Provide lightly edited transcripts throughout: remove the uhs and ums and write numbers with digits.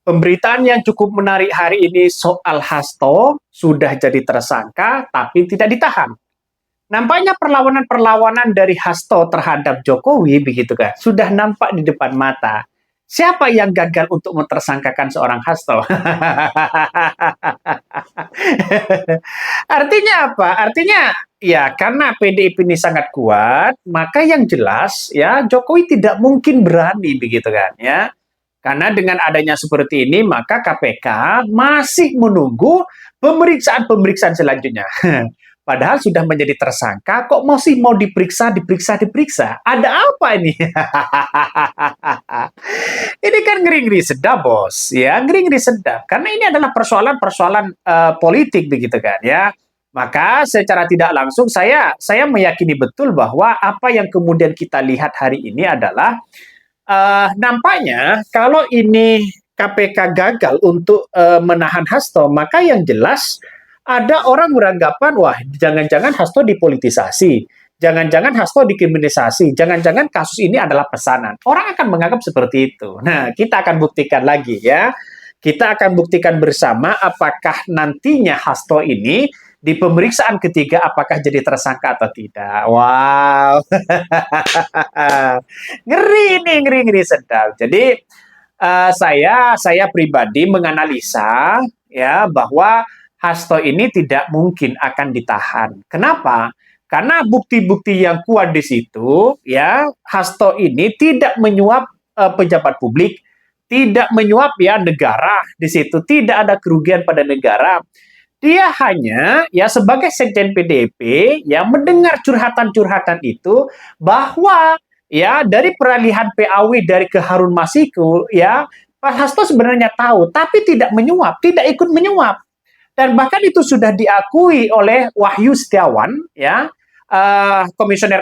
Pemberitaan yang cukup menarik hari ini soal Hasto sudah jadi tersangka tapi tidak ditahan. Nampaknya perlawanan-perlawanan dari Hasto terhadap Jokowi begitu kan, sudah nampak di depan mata. Siapa yang gagal untuk mentersangkakan seorang Hasto? Artinya apa? Artinya ya karena PDIP ini sangat kuat, maka yang jelas ya Jokowi tidak mungkin berani begitu kan ya. Karena dengan adanya seperti ini, maka KPK masih menunggu pemeriksaan-pemeriksaan selanjutnya. Padahal sudah menjadi tersangka, kok masih mau diperiksa. Ada apa ini? Ini kan ngeri-ngeri sedap, bos. Ya, ngeri-ngeri sedap. Karena ini adalah persoalan-persoalan politik, begitu kan, ya. Maka secara tidak langsung saya meyakini betul bahwa apa yang kemudian kita lihat hari ini adalah nampaknya kalau ini KPK gagal untuk menahan Hasto, maka yang jelas ada orang beranggapan, wah jangan-jangan Hasto dipolitisasi, jangan-jangan Hasto dikriminalisasi, jangan-jangan kasus ini adalah pesanan. Orang akan menganggap seperti itu. Nah, kita akan buktikan lagi ya. Kita akan buktikan bersama apakah nantinya Hasto ini di pemeriksaan ketiga apakah jadi tersangka atau tidak. Wow. Ngeri ini, ngeri sedap. Jadi saya pribadi menganalisa ya bahwa Hasto ini tidak mungkin akan ditahan. Kenapa? Karena bukti-bukti yang kuat di situ ya Hasto ini tidak menyuap pejabat publik, tidak menyuap ya negara di situ, tidak ada kerugian pada negara. Dia hanya ya sebagai sekjen PDIP yang mendengar curhatan-curhatan itu bahwa ya dari peralihan PAW dari ke Harun Masiku ya Pak Hasto sebenarnya tahu tapi tidak menyuap, tidak ikut menyuap. Dan bahkan itu sudah diakui oleh Wahyu Setiawan ya komisioner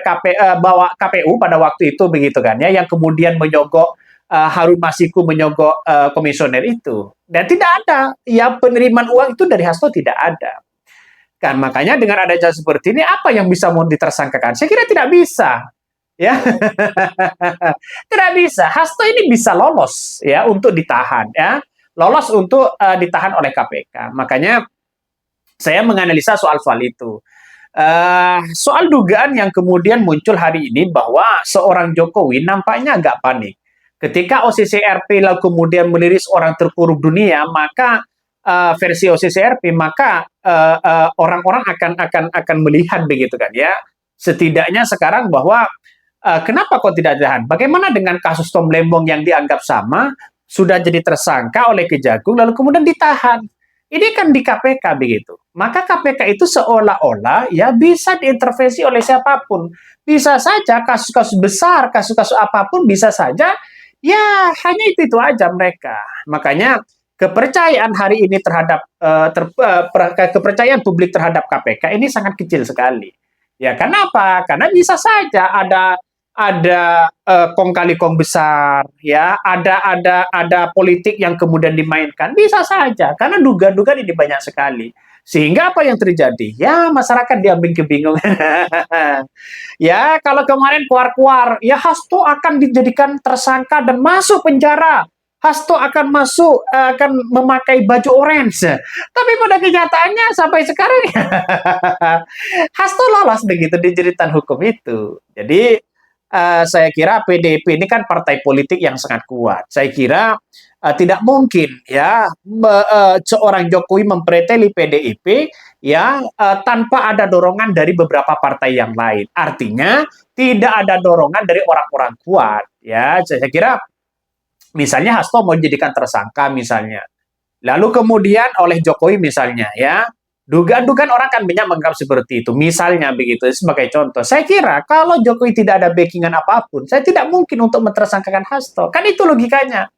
KPU pada waktu itu begitu kan ya yang kemudian menyogok Harun Masiku menyogok komisioner itu. Dan tidak ada, ya penerimaan uang itu dari Hasto tidak ada. Kan makanya dengan adanya seperti ini, apa yang bisa mau ditersangkakan? Saya kira tidak bisa. Ya, tidak bisa. Hasto ini bisa lolos ya untuk ditahan ya, lolos untuk ditahan oleh KPK. Makanya saya menganalisa soal-soal itu. Soal dugaan yang kemudian muncul hari ini bahwa seorang Jokowi nampaknya agak panik. Ketika OCCRP lalu kemudian meliris orang terpuruk dunia, maka versi OCCRP, maka orang-orang akan melihat begitu kan ya. Setidaknya sekarang bahwa kenapa kok tidak ditahan? Bagaimana dengan kasus Tom Lembong yang dianggap sama sudah jadi tersangka oleh Kejagung lalu kemudian ditahan? Ini kan di KPK begitu. Maka KPK itu seolah-olah ya bisa diintervensi oleh siapapun. Bisa saja kasus-kasus besar, kasus-kasus apapun bisa saja. Ya, hanya itu aja mereka. Makanya kepercayaan hari ini terhadap kepercayaan publik terhadap KPK ini sangat kecil sekali. Ya, kenapa? Karena bisa saja ada kong kali kong besar, ya, ada politik yang kemudian dimainkan, bisa saja. Karena duga-duga ini banyak sekali. Sehingga apa yang terjadi? Ya, masyarakat diambil kebingungan. Ya, kalau kemarin keluar-keluar, ya Hasto akan dijadikan tersangka dan masuk penjara. Hasto akan masuk, akan memakai baju orange. Tapi pada kenyataannya sampai sekarang Hasto lolos begitu di jeritan hukum itu. Jadi saya kira PDIP ini kan partai politik yang sangat kuat. Saya kira tidak mungkin ya seorang Jokowi mempreteli PDIP ya tanpa ada dorongan dari beberapa partai yang lain. Artinya tidak ada dorongan dari orang-orang kuat ya. Saya kira misalnya Hasto mau dijadikan tersangka misalnya. Lalu kemudian oleh Jokowi misalnya ya. Dugaan-dugaan orang kan banyak menganggap seperti itu. Misalnya begitu sebagai contoh. Saya kira kalau Jokowi tidak ada backingan apapun, saya tidak mungkin untuk mentersangkakan Hasto. Kan itu logikanya.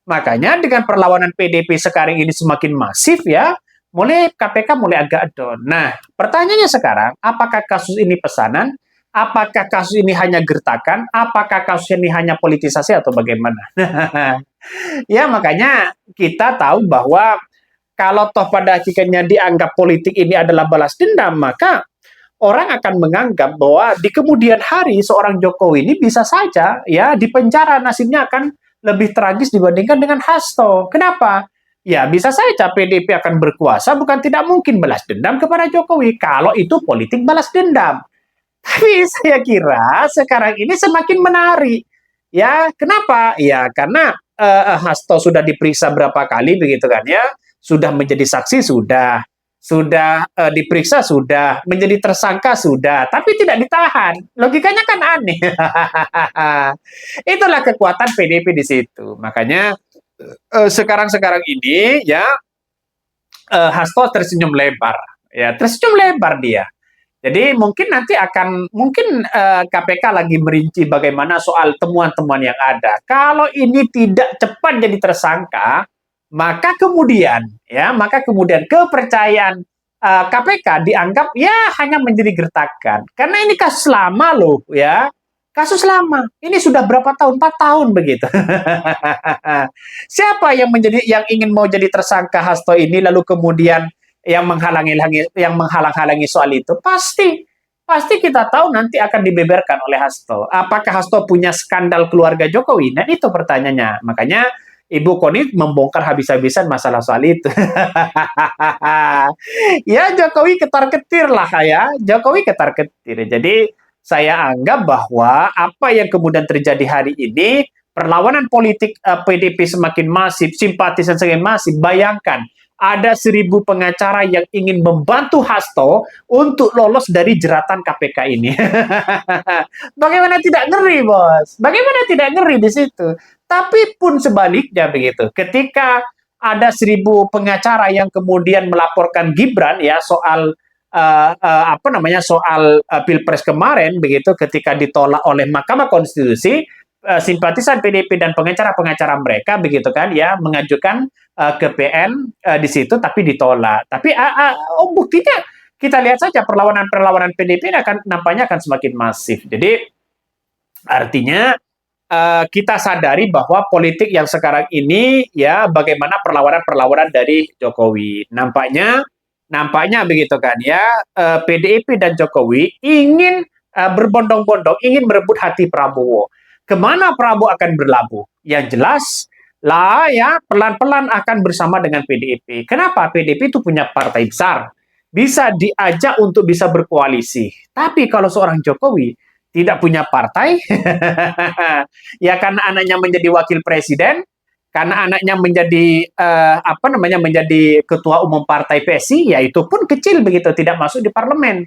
Makanya dengan perlawanan PDIP sekarang ini semakin masif ya, mulai KPK mulai agak down. Nah, pertanyaannya sekarang, apakah kasus ini pesanan? Apakah kasus ini hanya gertakan? Apakah kasus ini hanya politisasi atau bagaimana? Ya, makanya kita tahu bahwa kalau toh pada hakikatnya dianggap politik ini adalah balas dendam, maka orang akan menganggap bahwa di kemudian hari seorang Jokowi ini bisa saja ya di penjara nasibnya akan lebih tragis dibandingkan dengan Hasto. Kenapa? Ya, bisa saja PDIP akan berkuasa, bukan tidak mungkin balas dendam kepada Jokowi. Kalau itu politik balas dendam. Tapi saya kira sekarang ini semakin menarik. Ya, kenapa? Ya, karena Hasto sudah diperiksa berapa kali begitu kan ya. Sudah menjadi saksi sudah diperiksa sudah, menjadi tersangka sudah, tapi tidak ditahan. Logikanya kan aneh. Itulah kekuatan PDIP di situ. Makanya sekarang-sekarang ini ya Hasto tersenyum lebar, ya tersenyum lebar dia. Jadi mungkin nanti KPK lagi merinci bagaimana soal temuan-temuan yang ada. Kalau ini tidak cepat jadi tersangka, maka kemudian kepercayaan KPK dianggap ya hanya menjadi gertakan. Karena ini kasus lama loh, ya. Kasus lama. Ini sudah berapa tahun? 4 tahun begitu. Siapa yang ingin mau jadi tersangka Hasto ini lalu kemudian yang menghalang-halangi soal itu? Pasti kita tahu nanti akan dibeberkan oleh Hasto. Apakah Hasto punya skandal keluarga Jokowi? Nah, itu pertanyaannya. Makanya Ibu Koni membongkar habis-habisan masalah soal itu. Ya, Jokowi ketar-ketir lah ya. Jokowi ketar-ketir. Jadi saya anggap bahwa apa yang kemudian terjadi hari ini, perlawanan politik PDIP semakin masif, simpatisan semakin masif. Bayangkan, ada 1.000 pengacara yang ingin membantu Hasto untuk lolos dari jeratan KPK ini. Bagaimana tidak ngeri, Bos? Bagaimana tidak ngeri di situ? Tapi pun sebaliknya begitu. Ketika ada 1.000 pengacara yang kemudian melaporkan Gibran ya soal Pilpres kemarin begitu, ketika ditolak oleh Mahkamah Konstitusi, simpatisan PDIP dan pengacara-pengacara mereka begitu kan ya mengajukan ke PN di situ tapi ditolak. Tapi buktinya kita lihat saja perlawanan PDIP ini nampaknya akan semakin masif. Jadi artinya kita sadari bahwa politik yang sekarang ini ya bagaimana perlawanan dari Jokowi. Nampaknya begitu kan ya, PDIP dan Jokowi ingin berbondong-bondong, ingin merebut hati Prabowo. Kemana Prabowo akan berlabuh? Yang jelas lah ya, pelan-pelan akan bersama dengan PDIP. Kenapa? PDIP itu punya partai besar, bisa diajak untuk bisa berkoalisi. Tapi kalau seorang Jokowi tidak punya partai, ya karena anaknya menjadi wakil presiden, karena anaknya menjadi ketua umum partai PSI, ya itu pun kecil begitu, tidak masuk di parlemen.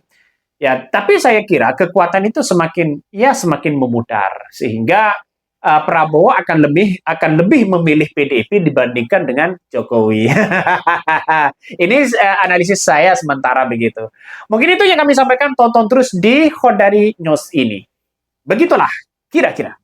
Ya, tapi saya kira kekuatan itu semakin memudar sehingga Prabowo akan lebih memilih PDIP dibandingkan dengan Jokowi. Ini analisis saya sementara begitu. Mungkin itu yang kami sampaikan, tonton terus di Khodari News ini. Begitulah kira-kira.